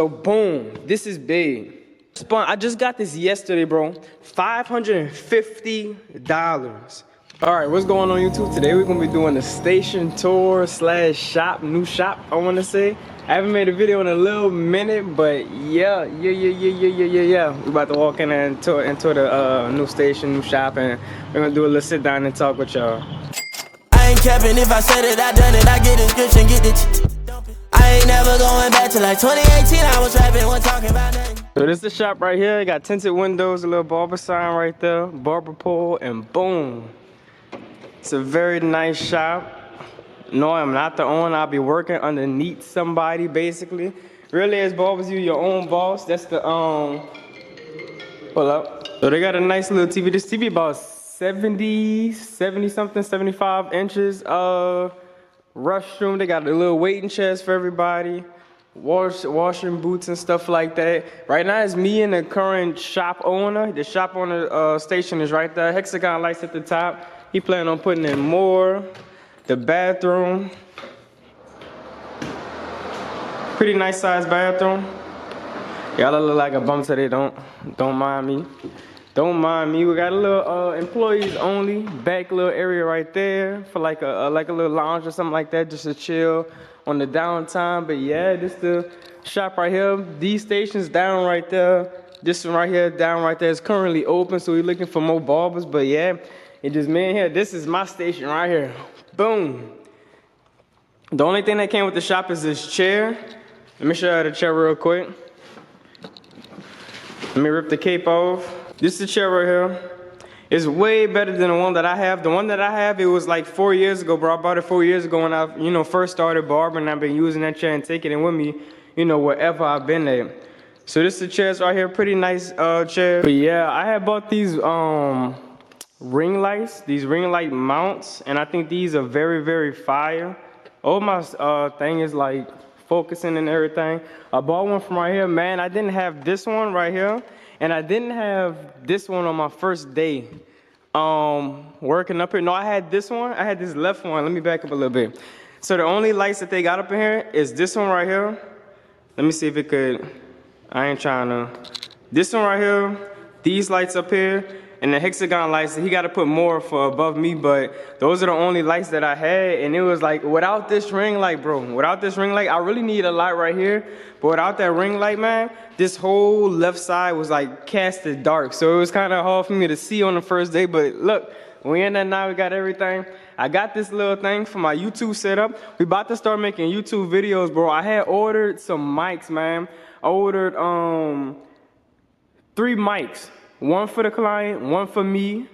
So boom, this is big. I just got this yesterday, bro. $550. All right, what's going on YouTube? Today we're gonna be doing a station tour slash shop, new shop, I wanna say. I haven't made a video in a little minute, but yeah. We're about to walk in into the new station, new shop, and we're gonna do a little sit down and talk with y'all. I ain't capping if I said it, I done it, I get the description, get the I ain't never going back to like 2018, I was rapping, wasn't talking about nothing. So this is the shop right here. Got tinted windows, a little Barber sign right there, Barber pole, and boom. It's a very nice shop. No, I'm not the owner. I'll be working underneath somebody, basically. Really, as barbers, you your own boss. That's the pull up. So they got a nice little TV. This TV about 70 something, 75 inches. Restroom. They got a little waiting chest for everybody. Washing boots and stuff like that. Right now it's me and the current shop owner. The shop owner station is right there. Hexagon lights at the top. He planning on putting in more. The bathroom. Pretty nice sized bathroom. Y'all look like a bum today. Don't mind me. Don't mind me. We got a little employees only back little area right there for like a little lounge or something like that, just to chill on the downtime. But yeah, this the shop right here. These stations down right there. This one right here down right there is currently open, so we're looking for more barbers. But yeah, it just me in here. This is my station right here. Boom. The only thing that came with the shop is this chair. Let me show you the chair real quick. Let me rip the cape off. This is the chair right here. It's way better than the one that I have. The one that I have, it was like 4 years ago, bro. I bought it 4 years ago when I, first started barbering. I've been using that chair and taking it with me, wherever I've been at. So this is the chairs right here. Pretty nice chair. But yeah, I had bought these ring lights, these ring light mounts, and I think these are very, very fire. All my thing is like focusing and everything. I bought one from right here, man. I didn't have this one right here, and I didn't have this one on my first day working up here. No, I had this one. I had this left one. Let me back up a little bit. So the only lights that they got up in here is this one right here. Let me see if it could. I ain't trying to. This one right here, these lights up here, and the hexagon lights. He got to put more for above me, but those are the only lights that I had. And it was like, without this ring light, bro, without this ring light, I really need a light right here. But without that ring light, man, this whole left side was like casted dark. So it was kind of hard for me to see on the first day. But look, we in there now, we got everything. I got this little thing for my YouTube setup. We about to start making YouTube videos, bro. I had ordered some mics, man. I ordered 3 mics. One for the client, one for me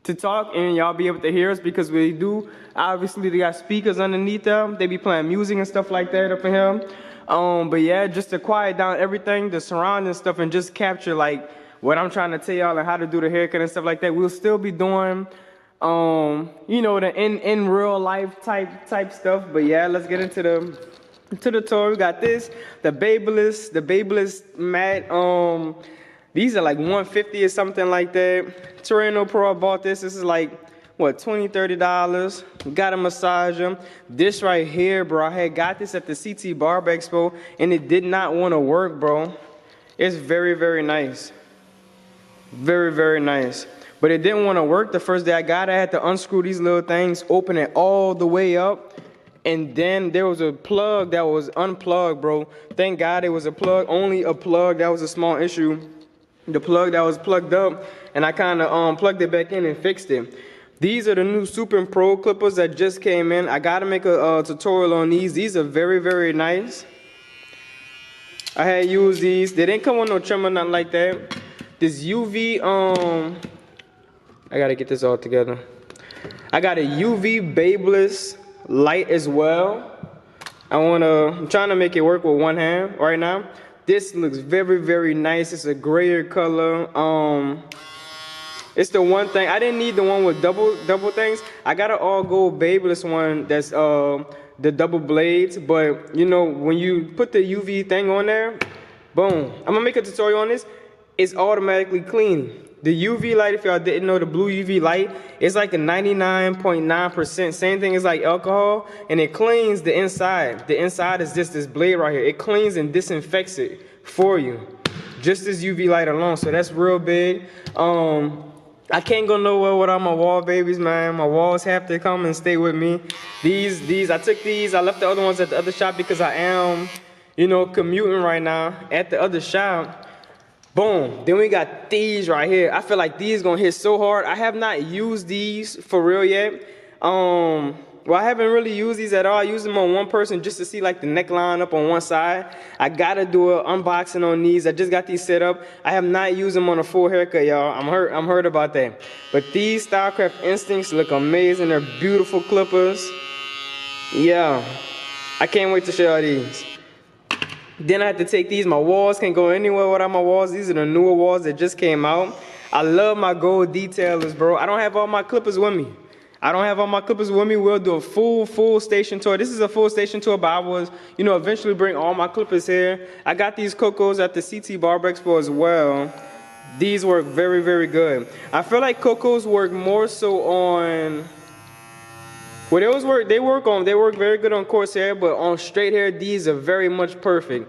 to talk, and y'all be able to hear us because we do. Obviously, they got speakers underneath them. They be playing music and stuff like that up in here. But yeah, just to quiet down everything, the surrounding stuff, and just capture like what I'm trying to tell y'all and how to do the haircut and stuff like that. We'll still be doing, the in real life type stuff. But yeah, let's get into the tour. We got this, the Babyliss mat. These are like $150 or something like that. Torino Pro, I bought this. This is like, what, $20, $30. Got a massager. This right here, bro, I had got this at the CT Barber Expo, and it did not want to work, bro. It's very, very nice. Very, very nice. But it didn't want to work the first day I got it. I had to unscrew these little things, open it all the way up. And then there was a plug that was unplugged, bro. Thank God it was a plug, only a plug. That was a small issue. The plug that was plugged up, and I kind of plugged it back in and fixed it. These are the new Super Pro clippers that just came in. I gotta make a tutorial on these. These are very, very nice. I had used these. They didn't come with no trimmer, nothing like that. This UV, I gotta get this all together. I got a UV Babyliss light as well. I'm trying to make it work with one hand right now. This looks very, very nice. It's a grayer color. It's the one thing. I didn't need the one with double things. I got an all gold Babyliss one that's the double blades. But when you put the UV thing on there, boom. I'm gonna make a tutorial on this. It's automatically clean. The UV light, if y'all didn't know, the blue UV light, it's like a 99.9%. Same thing as like alcohol, and it cleans the inside. The inside is just this blade right here. It cleans and disinfects it. for you. Just this UV light alone, so that's real big. I can't go nowhere without my wall babies, man. My walls have to come and stay with me. These, I took these, I left the other ones at the other shop because I am, you know, commuting right now at the other shop. Boom, then we got these right here. I feel like these gonna hit so hard. I have not used these for real yet. Well, I haven't really used these at all. I use them on one person just to see like the neckline up on one side. I gotta do an unboxing on these. I just got these set up. I have not used them on a full haircut, y'all. I'm hurt about that. But these Stylecraft Instincts look amazing. They're beautiful clippers. Yeah, I can't wait to show y'all these. Then I had to take these. My walls can't go anywhere without my walls. These are the newer walls that just came out. I love my gold detailers, bro. I don't have all my clippers with me. We'll do a full station tour. This is a full station tour, but I was, you know, eventually bring all my clippers here. I got these Cocos at the CT Barber Expo as well. These work very, very good. I feel like Cocos work more so on, well, they work very good on coarse hair, but on straight hair, these are very much perfect.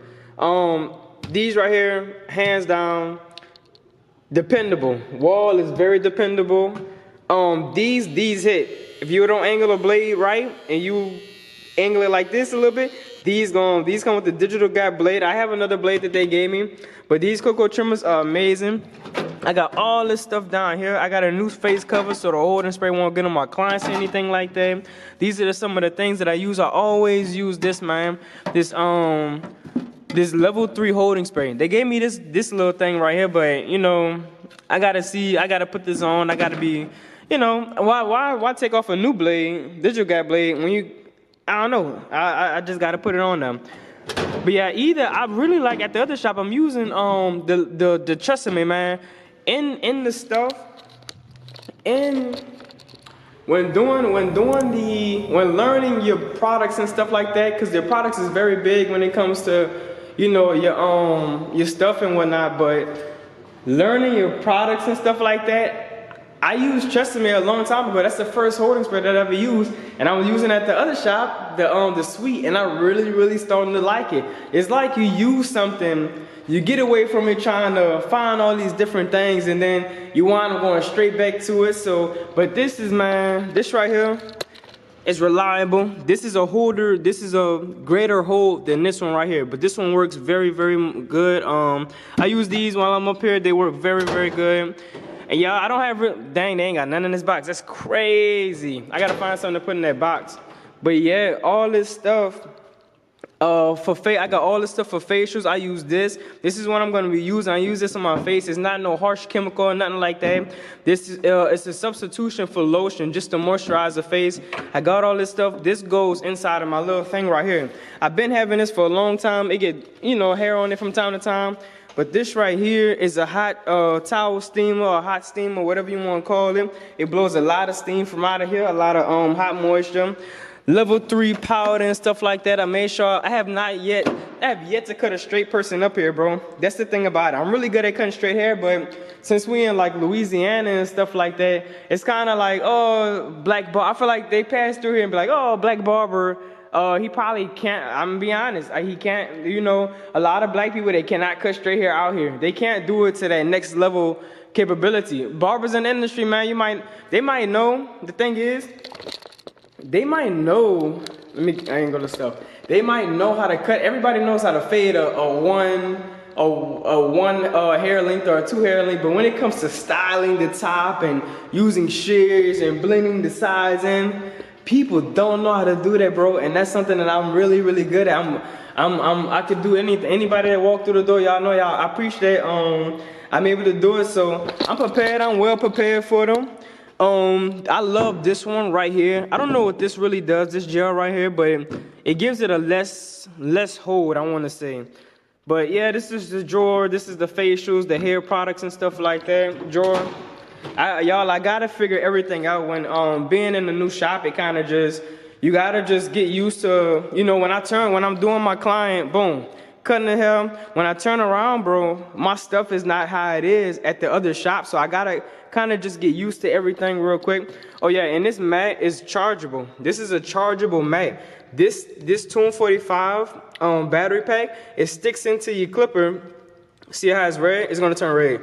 These right here, hands down, dependable. Wall is very dependable. These hit. If you don't angle a blade right and you angle it like this a little bit, these come with the digital gap blade. I have another blade that they gave me, but these Coco trimmers are amazing. I got all this stuff down here. I got a new face cover so the holding spray won't get on my clients or anything like that. These are some of the things that I use. I always use this, man. This level 3 holding spray. They gave me this little thing right here, but you know, I gotta put this on. I gotta be, you know, why take off a new blade, digital gap blade, when you, I don't know. I just gotta put it on them. But yeah, I really like at the other shop, I'm using the Tresemme, man. In the stuff, when learning your products and stuff like that, because their products is very big when it comes to, you know, your stuff and whatnot, but learning your products and stuff like that, I used Tresemme a long time ago. That's the first holding spray that I ever used, and I was using at the other shop, the Sweet, and I really starting to like it. It's like you use something, you get away from it trying to find all these different things, and then you wind up going straight back to it. So, but this right here is reliable. This is a holder. This is a greater hold than this one right here, but this one works very good. I use these while I'm up here. They work very good. And y'all, I don't have dang, they ain't got none in this box. That's crazy. I gotta find something to put in that box. But yeah, all this stuff I got all this stuff for facials. I use this. This is what I'm gonna be using. I use this on my face. It's not no harsh chemical or nothing like that. This is it's a substitution for lotion, just to moisturize the face. I got all this stuff. This goes inside of my little thing right here. I've been having this for a long time. It get, you know, hair on it from time to time. But this right here is a hot towel steamer, or hot steamer, whatever you want to call it. It blows a lot of steam from out of here, a lot of hot moisture. Level 3 powder and stuff like that. I made sure I have yet to cut a straight person up here, bro. That's the thing about it. I'm really good at cutting straight hair, but since we in like Louisiana and stuff like that, it's kind of like, oh, black barber. I feel like they pass through here and be like, oh, black barber. He probably can't, I'm gonna be honest, he can't, you know, a lot of black people, they cannot cut straight hair out here. They can't do it to that next level capability. Barbers in the industry, man, they might know, the thing is, they might know, I ain't gonna stuff. They might know how to cut, everybody knows how to fade a one hair length or a 2 hair length, but when it comes to styling the top and using shears and blending the sides in, people don't know how to do that, bro, and that's something that I'm really good at. I could do anything. Anybody that walk through the door, y'all know, y'all, I appreciate I'm able to do it, so I'm prepared. I'm well prepared for them. I love this one right here. I don't know what this really does, this gel right here, but it gives it a less hold, I want to say. But yeah, this is the drawer. This is the facials, the hair products and stuff like that drawer. Y'all, I gotta figure everything out when being in the new shop. It kind of just, you gotta just get used to, you know, when I'm doing my client, boom, cutting the hair. When I turn around, bro, my stuff is not how it is at the other shop, so I gotta kind of just get used to everything real quick. Oh yeah, and this mat is chargeable. This is a chargeable mat. This Tune 45 battery pack, it sticks into your clipper. See how it's red? It's gonna turn red.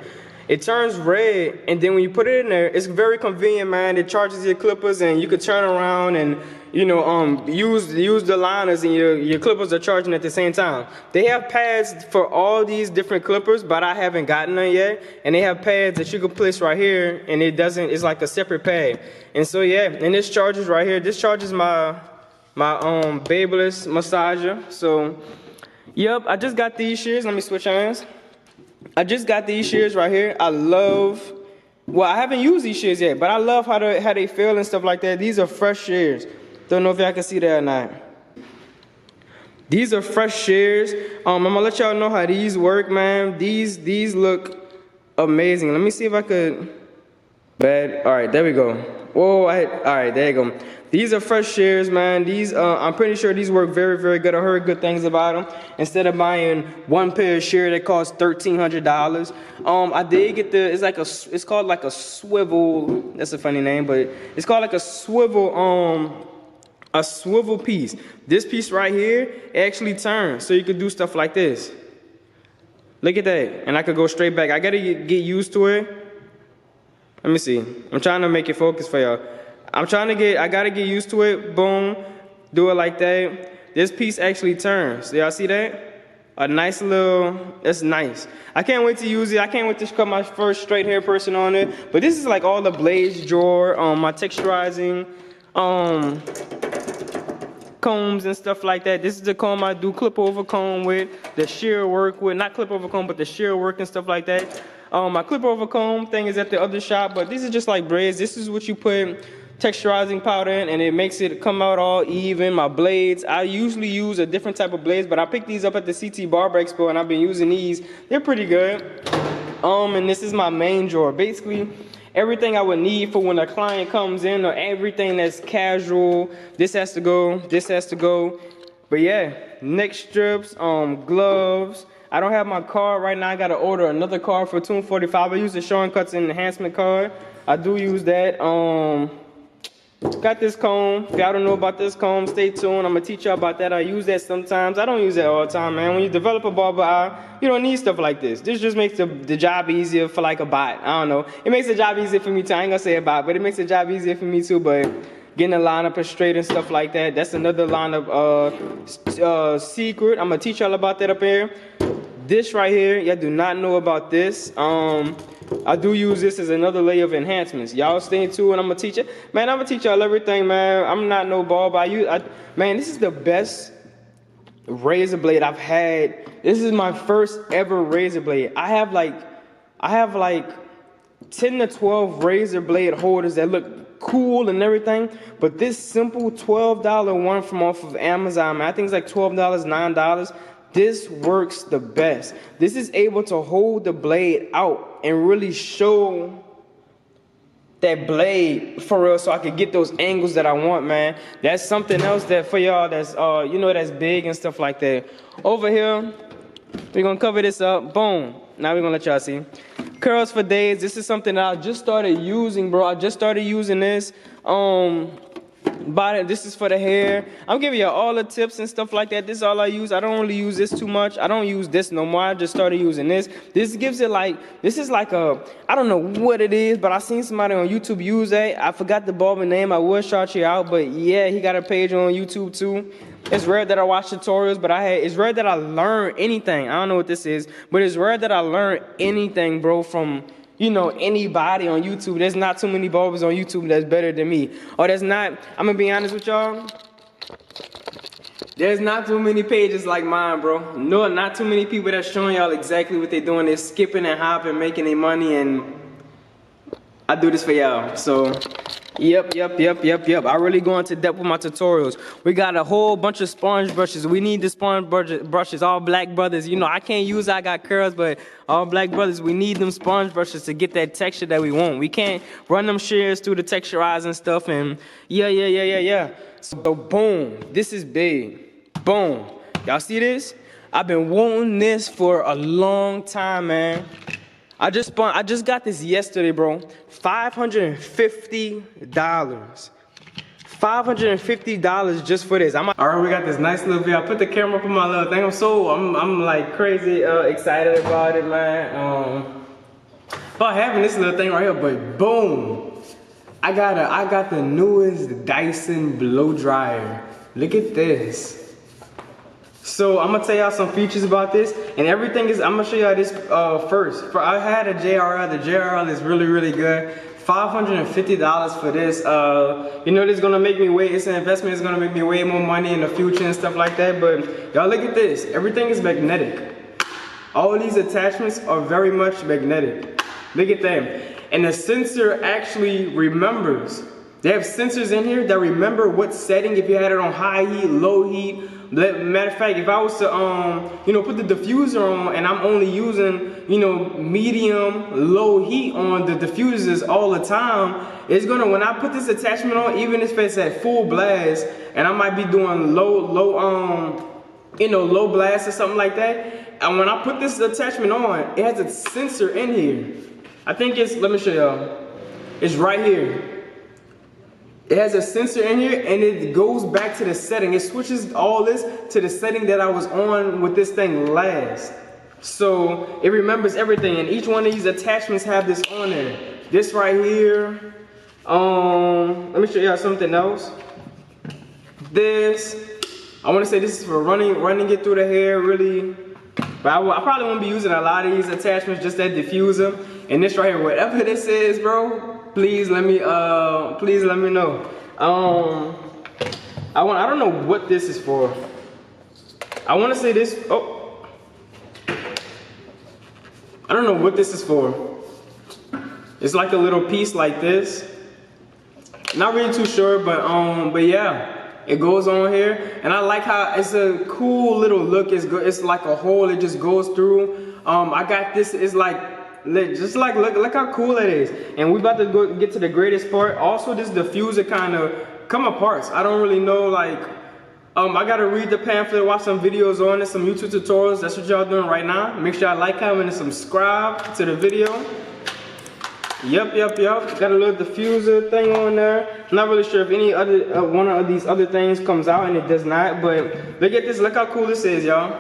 It turns red, and then when you put it in there, it's very convenient, man. It charges your clippers, and you could turn around and, you know, use the liners, and your clippers are charging at the same time. They have pads for all these different clippers, but I haven't gotten them yet. And they have pads that you can place right here, and it's like a separate pad. And so yeah, and this charges right here. This charges my Babyliss massager. So, yep, I just got these shears. Let me switch hands. I just got these shears right here. I haven't used these shears yet, but I love how they feel and stuff like that. These are fresh shears. Don't know if y'all can see that or not. These are fresh shears. I'm gonna let y'all know how these work, man. These look amazing. Let me see if I could. All right, there we go. Whoa, all right, there you go. These are fresh shears, man. These, I'm pretty sure these work very, very good. I heard good things about them. Instead of buying one pair of shears that cost $1,300, I did get it's called like a swivel. That's a funny name, but it's called like a swivel piece. This piece right here actually turns, so you could do stuff like this. Look at that, and I could go straight back. I gotta get used to it. Let me see. I'm trying to make it focus for y'all. I gotta get used to it. Boom. Do it like that. This piece actually turns. Do y'all see that? A nice little, that's nice. I can't wait to use it. I can't wait to cut my first straight hair person on it. But this is like all the blades drawer, my texturizing, combs and stuff like that. This is the comb I do clip over comb with, the shear work with, not clip over comb, but the shear work and stuff like that. My clip over comb thing is at the other shop, but these are just like braids. This is what you put texturizing powder in, and it makes it come out all even. My blades, I usually use a different type of blades, but I picked these up at the CT Barber Expo, and I've been using these. They're pretty good. And this is my main drawer. Basically, everything I would need for when a client comes in, or everything that's casual. This has to go, this has to go. But yeah, neck strips, gloves. I don't have my card right now. I gotta order another card for $245. I use the Showing Cuts and Enhancement card. I do use that. Got this comb. If y'all don't know about this comb, stay tuned. I'm gonna teach y'all about that. I use that sometimes. I don't use that all the time, man. When you develop a barber eye, you don't need stuff like this. This just makes the job easier for like a bot. I don't know. It makes the job easier for me too. I ain't gonna say a bot, but it makes the job easier for me too. But getting the lineup straight and stuff like that, that's another lineup secret. I'm gonna teach y'all about that up here. This right here, y'all do not know about this. I do use this as another layer of enhancements. Y'all stay tuned and I'm gonna teach it. Man, I'm gonna teach y'all everything, man. I'm not no barber. Man, this is the best razor blade I've had. This is my first ever razor blade. I have like 10 to 12 razor blade holders that look cool and everything, but this simple $12 one from off of Amazon, man, I think it's like $12, $9. This works the best. This is able to hold the blade out and really show that blade for real, so I can get those angles that I want, man. That's something else that for y'all that's you know, that's big and stuff like that. Over here, we're gonna cover this up. Boom. Now we're gonna let y'all see. Curls for days. This is something that I just started using, bro. I just started using this. This is for the hair. I'm giving you all the tips and stuff like that. This is all I use. I don't really use this too much. I don't use this no more. I just started using this. This gives it like, this is like a, I don't know what it is, but I seen somebody on YouTube use that. I forgot the barber name. I would shout you out, but yeah, he got a page on YouTube too. It's rare that I watch tutorials, but it's rare that I learn anything. I don't know what this is, but it's rare that I learn anything, bro, from, you know, anybody on YouTube. There's not too many barbers on YouTube that's better than me. Or there's not, I'm gonna be honest with y'all, there's not too many pages like mine, bro. No, not too many people that's showing y'all exactly what they're doing. They're skipping and hopping, making their money, and I do this for y'all. So, yep. I really go into depth with my tutorials. We got a whole bunch of sponge brushes. We need the sponge brushes, all black brothers. You know, I can't use, I got curls, but all black brothers, we need them sponge brushes to get that texture that we want. We can't run them shears through the texturizing stuff, and yeah. So boom, this is big. Boom. Y'all see this? I've been wanting this for a long time, man. I just got this yesterday, bro. $550. $550 just for this. All right, we got this nice little video. I put the camera up on my little thing. I'm like crazy excited about it, man. About having this little thing right here, but boom, I got the newest Dyson blow dryer. Look at this. So I'm gonna tell y'all some features about this, and everything is. I'm gonna show y'all this first. I had a JRL. The JRL is really, really good. $550 for this. You know, this is gonna make me way. It's an investment. It's gonna make me way more money in the future and stuff like that. But y'all look at this. Everything is magnetic. All these attachments are very much magnetic. Look at them. And the sensor actually remembers. They have sensors in here that remember what setting, if you had it on high heat, low heat. Matter of fact, if I was to, you know, put the diffuser on and I'm only using, you know, medium, low heat on the diffusers all the time, it's gonna, when I put this attachment on, even if it's at full blast, and I might be doing you know, low blast or something like that, and when I put this attachment on, it has a sensor in here. I think it's, let me show y'all. It's right here. It has a sensor in here and it goes back to the setting. It switches all this to the setting that I was on with this thing last. So it remembers everything, and each one of these attachments have this on there. This right here. Let me show y'all something else. This, I want to say this is for running it through the hair, really. But I probably won't be using a lot of these attachments, just that diffuser. And this right here, whatever this is, bro, please let me know. I don't know what this is for. I want to say this. Oh, I don't know what this is for. It's like a little piece like this. Not really too sure, but yeah. It goes on here, and I like how it's a cool little look. It's good. It's like a hole. It just goes through. I got this. It's like, just like look how cool it is. And we about to get to the greatest part. Also, this diffuser kind of come apart. I don't really know. Like, I gotta read the pamphlet, watch some videos on it, some YouTube tutorials. That's what y'all doing right now. Make sure y'all like, comment, and subscribe to the video. Yep. Got a little diffuser thing on there. I'm not really sure if any other one of these other things comes out, and it does not. But look at this. Look how cool this is, y'all.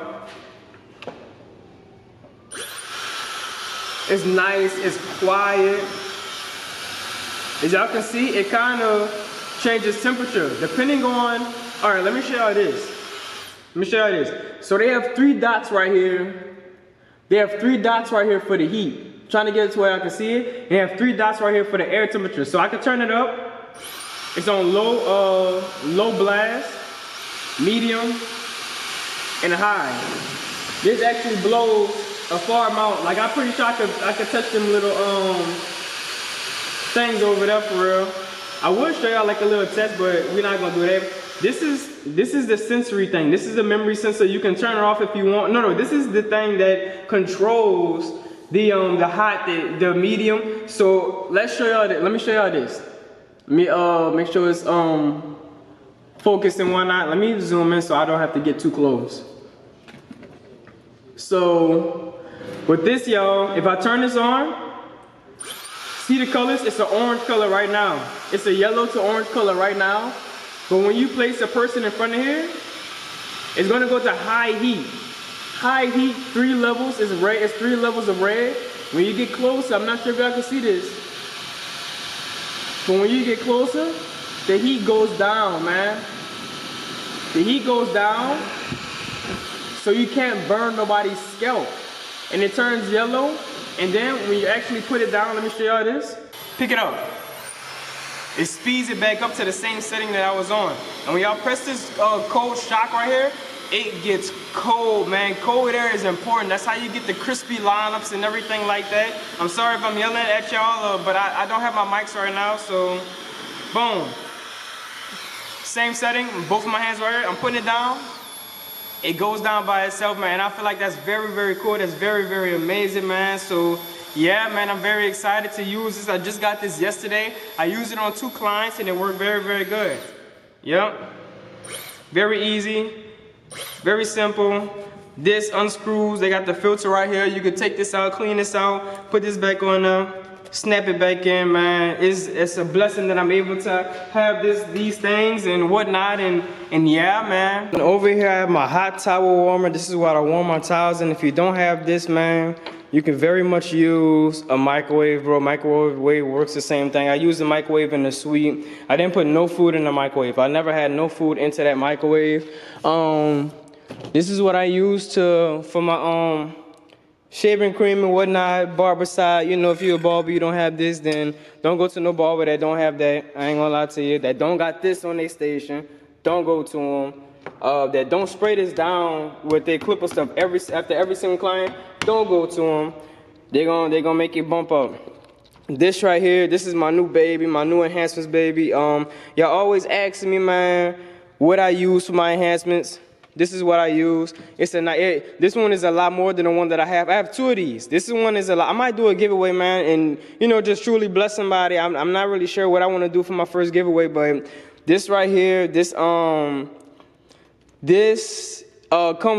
It's nice. It's quiet. As y'all can see, it kind of changes temperature depending on. All right, let me show y'all this. So they have 3 dots right here. They have 3 dots right here for the heat. Trying to get it to where I can see it. They have 3 dots right here for the air temperature. So I can turn it up. It's on low blast, medium, and high. This actually blows a far amount. Like, I'm pretty sure I could touch them little things over there for real. I would show y'all like a little test, but we're not gonna do that. This is the sensory thing. This is the memory sensor. You can turn it off if you want. No, this is the thing that controls the hot, the medium. So let's show y'all that. Let me show y'all this. Let me make sure it's focused and whatnot. Let me zoom in so I don't have to get too close. So with this, y'all, if I turn this on, see the colors? It's an orange color right now. It's a yellow to orange color right now. But when you place a person in front of here, it's gonna go to high heat. High heat, 3 levels is red. It's 3 levels of red. When you get closer, I'm not sure if y'all can see this, but when you get closer, the heat goes down, man. The heat goes down, so you can't burn nobody's scalp. And it turns yellow, and then when you actually put it down, let me show y'all this. Pick it up. It speeds it back up to the same setting that I was on. And when y'all press this cold shock right here, it gets cold, man. Cold air is important. That's how you get the crispy lineups and everything like that. I'm sorry if I'm yelling at y'all, but I don't have my mics right now, so boom. Same setting, both of my hands right here. I'm putting it down. It goes down by itself, man. And I feel like that's very, very cool. That's very, very amazing, man. So yeah, man, I'm very excited to use this. I just got this yesterday. I used it on 2 clients and it worked very, very good. Yep. Very easy. Very simple. This unscrews. They got the filter right here. You can take this out, clean this out, put this back on there, snap it back in, man. It's a blessing that I'm able to have these things and whatnot, and yeah, man. And over here I have my hot towel warmer. This is what I warm my towels in. If you don't have this, man, you can very much use a microwave, bro. Microwave works the same thing. I use the microwave in the suite. I didn't put no food in the microwave. I never had no food into that microwave. This is what I use for my shaving cream and whatnot, barber side. You know, if you're a barber, you don't have this, then don't go to no barber that don't have that. I ain't gonna lie to you. That don't got this on their station, don't go to them. That don't spray this down with their clipper stuff after every single client, don't go to them. They gonna make it bump up. This right here, this is my new baby, my new enhancements baby. Y'all always asking me, man, what I use for my enhancements. This is what I use. This one is a lot more than the one that I have. I have two of these. This one is a lot. I might do a giveaway, man, and you know, just truly bless somebody. I'm not really sure what I want to do for my first giveaway, but this right here, this comes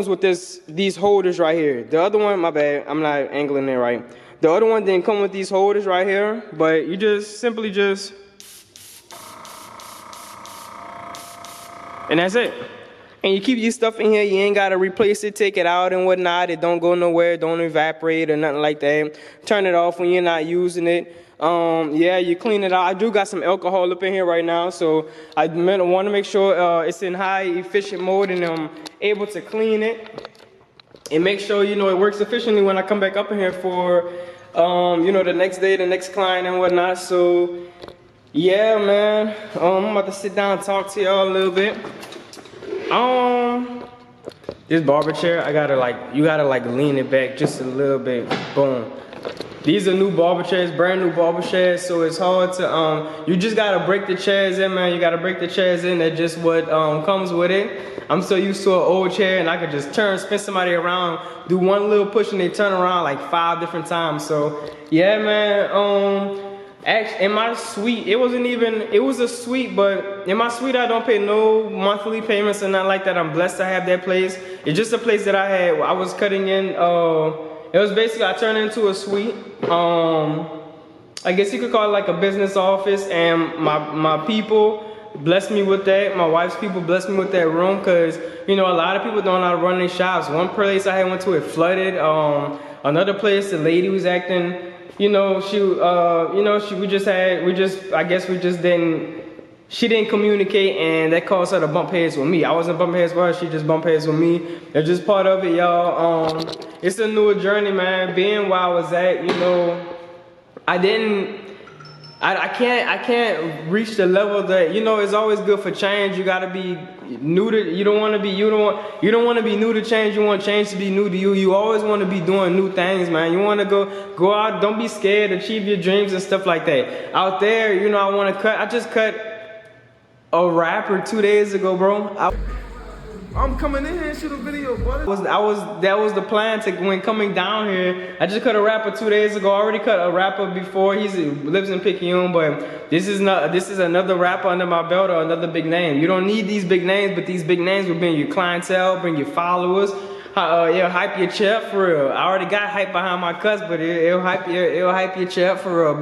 with these holders right here. The other one, my bad, I'm not angling it right. The other one didn't come with these holders right here, but you just simply and that's it. And you keep your stuff in here, you ain't gotta replace it, take it out and whatnot. It don't go nowhere, don't evaporate or nothing like that. Turn it off when you're not using it. Yeah, you clean it out. I do got some alcohol up in here right now, so I want to make sure it's in high efficient mode and I'm able to clean it and make sure, you know, it works efficiently when I come back up in here for, you know, the next day, the next client and whatnot. So, yeah, man, I'm about to sit down and talk to y'all a little bit. This barber chair, you gotta lean it back just a little bit. Boom. These are new barber chairs, brand new barber chairs, so it's hard to, you just gotta break the chairs in, man. You gotta break the chairs in. That's just what comes with it. I'm so used to an old chair and I could just spin somebody around, do one little push and they turn around like 5 different times. So yeah, man, actually, in my suite, it was a suite, but in my suite I don't pay no monthly payments or nothing like that. I'm blessed to have that place. It's just a place that I was cutting in, it was basically, I turned it into a suite. I guess you could call it like a business office, and my people blessed me with that. My wife's people blessed me with that room, because, you know, a lot of people don't know how to run their shops. One place I had went to, it flooded. Another place, the lady was acting, you know, she didn't communicate, and that caused her to bump heads with me. I wasn't bumping heads with her, she just bumped heads with me. It's just part of it, y'all. It's a newer journey, man. Being where I was at, you know, I can't reach the level that, you know, it's always good for change. You gotta be new to, you don't wanna be new to change. You want change to be new to you. You always wanna be doing new things, man. You wanna go out, don't be scared, achieve your dreams and stuff like that. Out there, you know, I just cut a rapper 2 days ago, bro. I'm coming in here and shoot a video, brother. That was the plan when coming down here. I just cut a rapper 2 days ago. I already cut a rapper before. He lives in Picayune, but this is another rapper under my belt, or another big name. You don't need these big names, but these big names will bring your clientele, bring your followers. It'll hype your chair for real. I already got hype behind my cuts, but it'll hype your chair for real.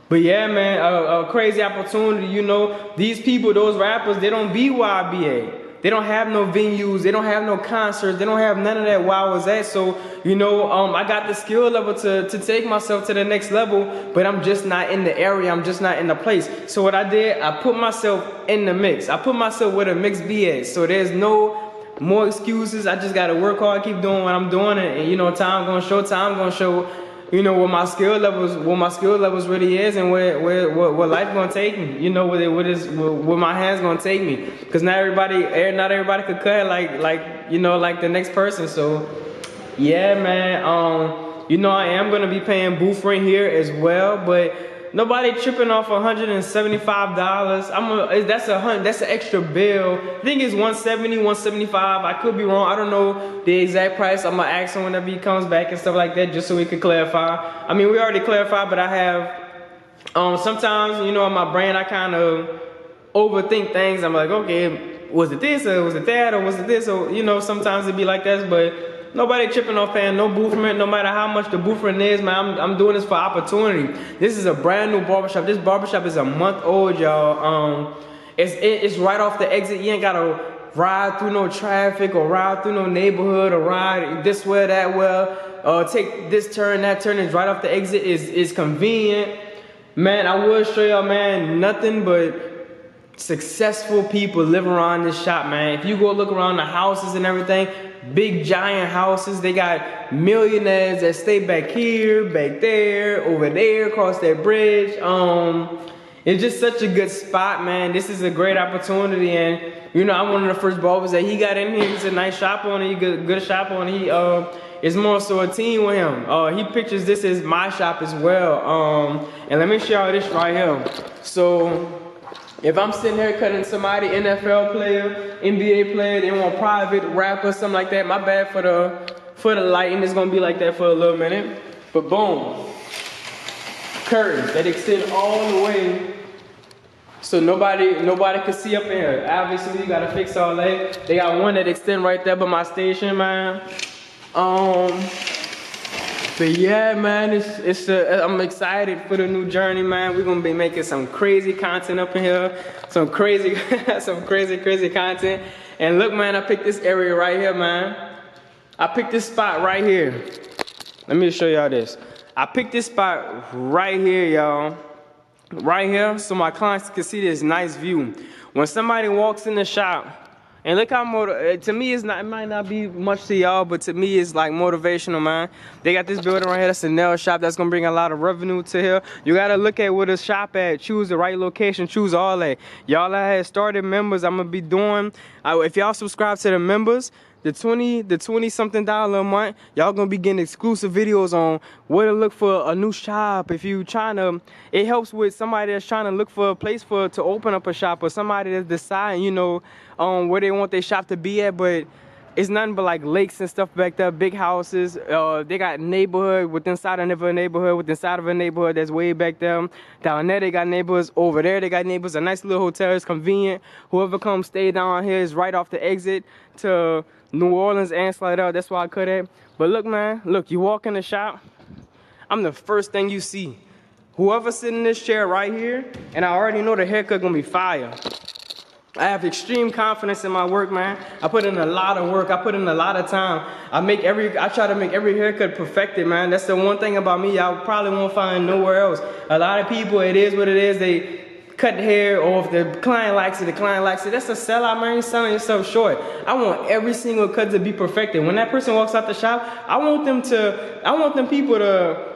But yeah, man, a crazy opportunity. You know, these people, those rappers, they don't be where I be at. They don't have no venues, they don't have no concerts, they don't have none of that where I was at. So, you know, I got the skill level to take myself to the next level, but I'm just not in the area, I'm just not in the place. So what I did, I put myself in the mix. I put myself where the mix be at. So there's no more excuses. I just gotta work hard, keep doing what I'm doing, and you know, time gonna show, you know, what my skill levels really is, and where life gonna take me. You know, where my hands gonna take me. Cause not everybody could cut like the next person. So yeah, man. You know, I am gonna be paying booth rent here as well, but nobody tripping off $175. That's an extra bill. I think it's $170, $175. I could be wrong. I don't know the exact price. I'm gonna ask him whenever he comes back and stuff like that, just so we can clarify. I mean, we already clarified, but I have sometimes, you know, in my brain I kind of overthink things. I'm like, okay, was it this or was it that or was it this, or you know, sometimes it be like that, but nobody tripping off paying no booth rent, no matter how much the booth rent is, man. I'm doing this for opportunity. This is a brand new barbershop. This barbershop is a month old, y'all. It's right off the exit. You ain't gotta ride through no traffic or ride through no neighborhood or ride this way, that way. Take this turn, that turn. It's right off the exit. Is convenient. Man, I will show y'all, man, nothing but successful people live around this shop, man. If you go look around the houses and everything, big giant houses, they got millionaires that stay back here, back there, over there, across that bridge. It's just such a good spot, man. This is a great opportunity, and you know, I'm one of the first barbers that he got in here. He's a nice shop owner, he good shop owner. He it's more so a team with him. He pictures this as my shop as well. And let me show y'all this right here. So if I'm sitting here cutting somebody, NFL player, NBA player, they want private rap or something like that, my bad for the lighting. It's gonna be like that for a little minute. But boom, curtains that extend all the way so nobody can see up in here. Obviously, you gotta fix all that. They got one that extend right there by my station, man. But yeah, man, I'm excited for the new journey, man. We're gonna be making some crazy content up in here, some crazy content. And look, man, I picked this area right here, man. I picked this spot right here. Let me show y'all this. I picked this spot right here, y'all. Right here, so my clients can see this nice view. When somebody walks in the shop, and look how to me it might not be much to y'all, but to me it's like motivational, man. They got this building right here, that's a nail shop that's gonna bring a lot of revenue to here. You gotta look at where the shop at, choose the right location, choose all that. Y'all that had started members, I'm gonna be doing, if y'all subscribe to the members, the 20 something dollar a month, y'all gonna be getting exclusive videos on where to look for a new shop. If you trying to, it helps with somebody that's trying to look for a place to open up a shop, or somebody that's deciding, you know, where they want their shop to be at. But it's nothing but like lakes and stuff back there, big houses. They got neighborhood within inside of a neighborhood, within inside of a neighborhood that's way back there. Down there they got neighbors, over there they got neighbors. A nice little hotel is convenient. Whoever comes stay down here is right off the exit to New Orleans and Slidell. That's why I cut it. But look, man, look, you walk in the shop, I'm the first thing you see. Whoever sitting in this chair right here, and I already know the haircut gonna be fire. I have extreme confidence in my work, man. I put in a lot of work. I put in a lot of time. I try to make every haircut perfected, man. That's the one thing about me y'all probably won't find nowhere else. A lot of people, it is what it is. They cut hair, or if the client likes it, the client likes it. That's a sellout, man. You're selling yourself short. I want every single cut to be perfected. When that person walks out the shop, I want them people to,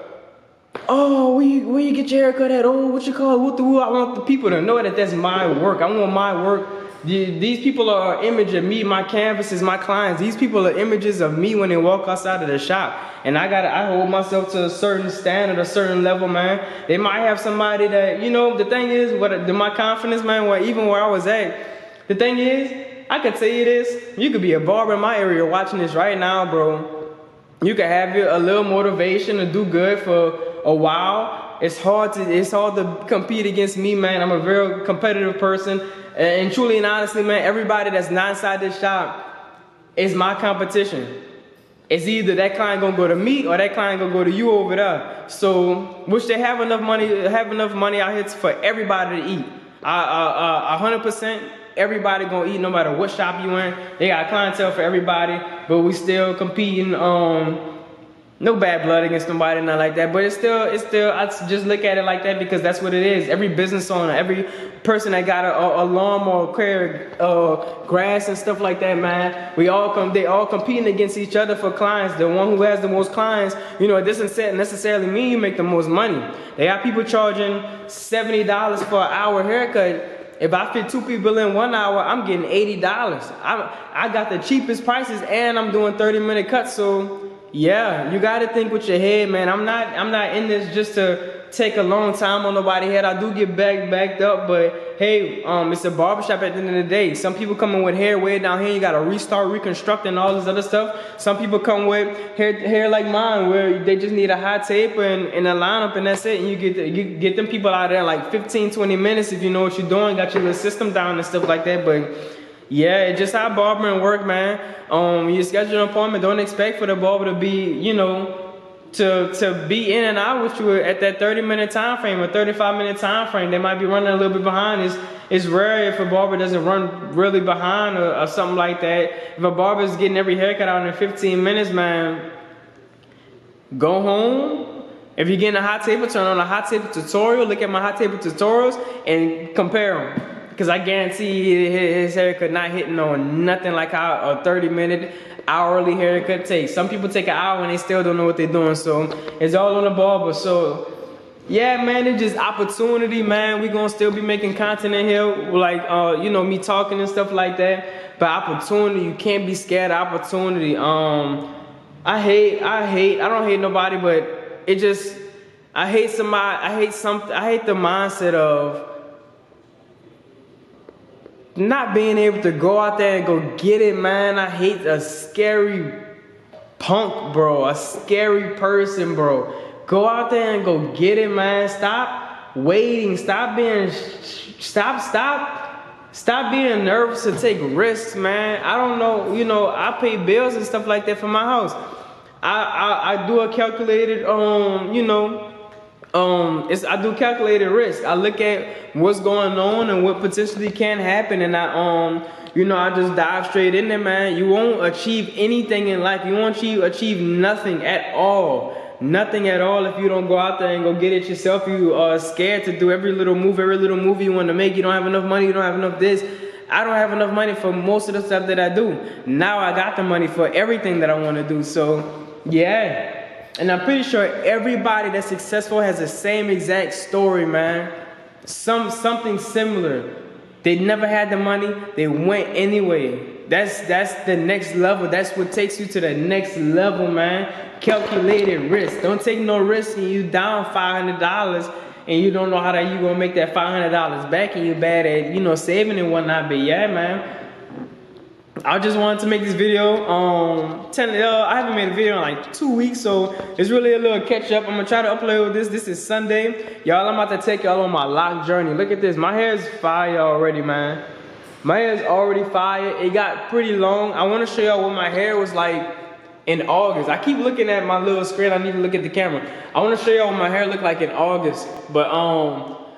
oh, where you get your haircut at? Oh, what you call it? What the woo? I want the people to know that that's my work. I want my work. These people are an image of me. My canvas is my clients. These people are images of me when they walk outside of the shop. And I hold myself to a certain standard, a certain level, man. They might have somebody that, you know, the thing is, my confidence, man, even where I was at, the thing is, I could tell you this, you could be a barber in my area watching this right now, bro. You could have a little motivation to do good for a while. It's hard to compete against me, man. I'm a very competitive person. And truly and honestly, man, everybody that's not inside this shop is my competition. It's either that client gonna go to me or that client gonna go to you over there. So, which they have enough money out here for everybody to eat. 100%, everybody gonna eat no matter what shop you in. They got clientele for everybody, but we still competing. No bad blood against nobody, not like that. But it's still, I just look at it like that because that's what it is. Every business owner, every person that got a lawn or clear grass and stuff like that, man, they all competing against each other for clients. The one who has the most clients, you know, it doesn't necessarily mean you make the most money. They got people charging $70 for an hour haircut. If I fit 2 people in 1 hour, I'm getting $80. I got the cheapest prices and I'm doing 30-minute cuts, so yeah, you gotta think with your head, man. I'm not in this just to take a long time on nobody's head. I do get backed up, but hey, it's a barbershop at the end of the day. Some people come in with hair way down here, you gotta restart, reconstruct, and all this other stuff. Some people come with hair like mine, where they just need a hot taper and a lineup, and that's it. And you get them people out there in like 15-20 minutes if you know what you're doing, got your little system down and stuff like that. But Yeah, it's just how barbering work, man. You schedule an appointment, don't expect for the barber to be, you know, to be in and out with you at that 30-minute time frame or 35-minute time frame. They might be running a little bit behind. It's rare if a barber doesn't run really behind or something like that. If a barber is getting every haircut out in 15 minutes, man, go home. If you're getting a hot table, turn on a hot table tutorial, look at my hot table tutorials and compare them. Because I guarantee his haircut not hitting on nothing like how a 30-minute hourly haircut takes. Some people take an hour and they still don't know what they're doing. So it's all on the barber. So yeah, man, it's just opportunity, man. We gonna still be making content in here, like you know, me talking and stuff like that. But opportunity, you can't be scared of opportunity. I don't hate nobody, but it just, I hate the mindset of not being able to go out there and go get it, man. I hate a scary punk, bro. A scary person, bro. Go out there and go get it, man. Stop waiting. Stop being nervous to take risks, man. I don't know, you know, I pay bills and stuff like that for my house. I do a calculated, you know, I do calculated risk. I look at what's going on and what potentially can happen, and you know, I just dive straight in there, man. You won't achieve anything in life. You won't achieve nothing at all. Nothing at all if you don't go out there and go get it yourself. You are scared to do every little move you want to make. You don't have enough money. You don't have enough this. I don't have enough money for most of the stuff that I do. Now I got the money for everything that I want to do. So yeah. And I'm pretty sure everybody that's successful has the same exact story, man. Something similar. They never had the money. They went anyway. That's the next level. That's what takes you to the next level, man. Calculated risk. Don't take no risk and you down $500 and you don't know how you gonna make that $500 back and you bad at, you know, saving and whatnot. But yeah, man. I just wanted to make this video. I haven't made a video in like 2 weeks, so it's really a little catch up. I'm gonna try to upload this. This is Sunday. Y'all, I'm about to take y'all on my lock journey. Look at this. My hair is fire already, man. My hair is already fire. It got pretty long. I want to show y'all what my hair was like in August. I keep looking at my little screen. I need to look at the camera. I want to show y'all what my hair looked like in August. But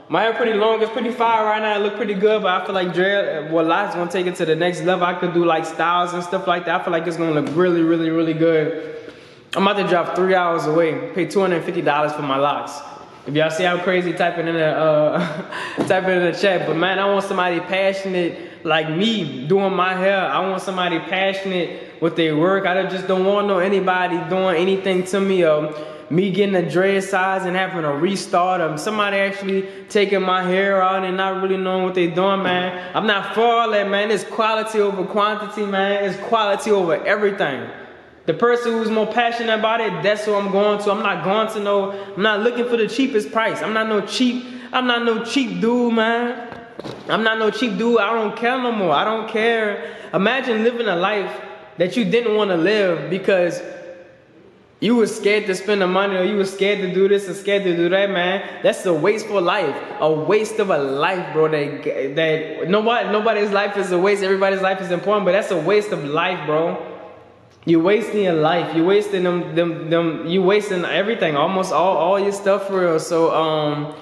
my hair pretty long, it's pretty fire right now, it look pretty good, but I feel like locks gonna take it to the next level. I could do like styles and stuff like that. I feel like it's gonna look really, really, really good. I'm about to drop 3 hours away, pay $250 for my locks. If y'all see how crazy, type it in the chat. But man, I want somebody passionate like me doing my hair. I want somebody passionate with their work. I just don't want anybody doing anything to me. Me getting a dread size and having to restart, somebody actually taking my hair out and not really knowing what they're doing, man. I'm not for all that, man. It's quality over quantity, man. It's quality over everything. The person who's more passionate about it, that's who I'm going to. I'm not looking for the cheapest price. I'm not no cheap dude, man. I'm not no cheap dude. I don't care no more. I don't care. Imagine living a life that you didn't want to live because you were scared to spend the money, or you were scared to do this or scared to do that, man. That's a wasteful life. A waste of a life, bro. That nobody's life is a waste. Everybody's life is important, but that's a waste of life, bro. You're wasting your life. You're wasting you wasting everything, almost all your stuff for real. So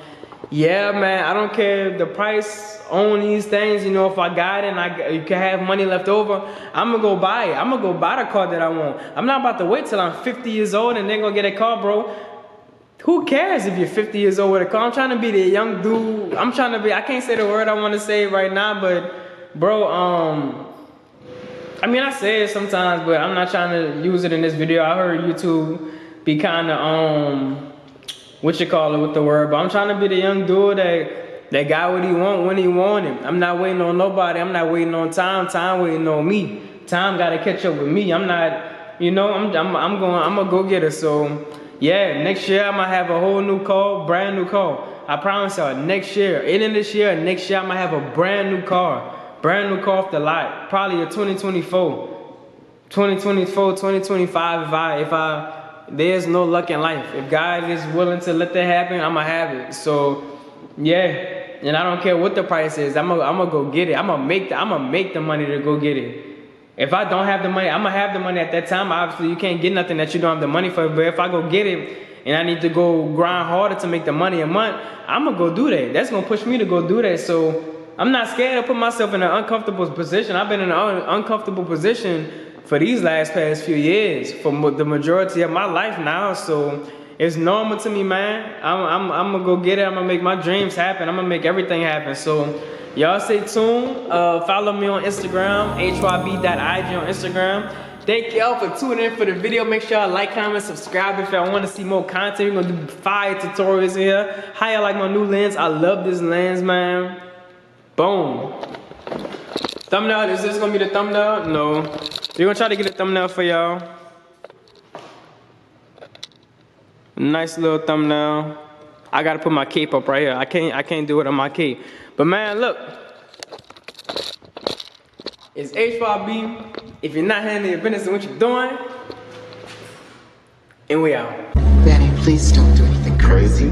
yeah, man, I don't care the price on these things. You know, if I got it and you can have money left over, I'm gonna go buy it. I'm gonna go buy the car that I want. I'm not about to wait till I'm 50 years old and then go get a car, bro. Who cares if you're 50 years old with a car? I'm trying to be the young dude. I can't say the word I want to say right now, but bro, I mean, I say it sometimes, but I'm not trying to use it in this video. I heard YouTube be kind of with the word, but I'm trying to be the young dude that got what he want when he want it. I'm not waiting on nobody. I'm not waiting on time. Time waiting on me. Time got to catch up with me. I'm not, you know, I'm gonna go get it. So yeah, next year I'm gonna have a whole new car, brand new car. I promise y'all, next year, ending this year, next year I'm gonna have a brand new car off the lot. Probably a 2024, 2025 if there's no luck in life. If God is willing to let that happen, I'ma have it. So yeah, and I don't care what the price is. I'm gonna go get it. I'm gonna make the money to go get it. If I don't have the money, I'm gonna have the money at that time. Obviously, you can't get nothing that you don't have the money for. But if I go get it and I need to go grind harder to make the money a month, I'm gonna go do that. That's gonna push me to go do that. So I'm not scared to put myself in an uncomfortable position. I've been in an uncomfortable position for these past few years, for the majority of my life now. So it's normal to me, man. I'm gonna go get it. I'm gonna make my dreams happen. I'm gonna make everything happen. So y'all stay tuned. Follow me on Instagram, hyb.ig on Instagram. Thank y'all for tuning in for the video. Make sure y'all like, comment, subscribe if y'all want to see more content. We're gonna do fire tutorials here. How y'all like my new lens? I love this lens, man. Boom. Thumbnail, is this gonna be the thumbnail? No. We're gonna try to get a thumbnail for y'all. Nice little thumbnail. I gotta put my cape up right here. I can't do it on my cape. But man, look. It's H5B. If you're not handling your business and what you're doing, and we out. Danny, please don't do anything crazy.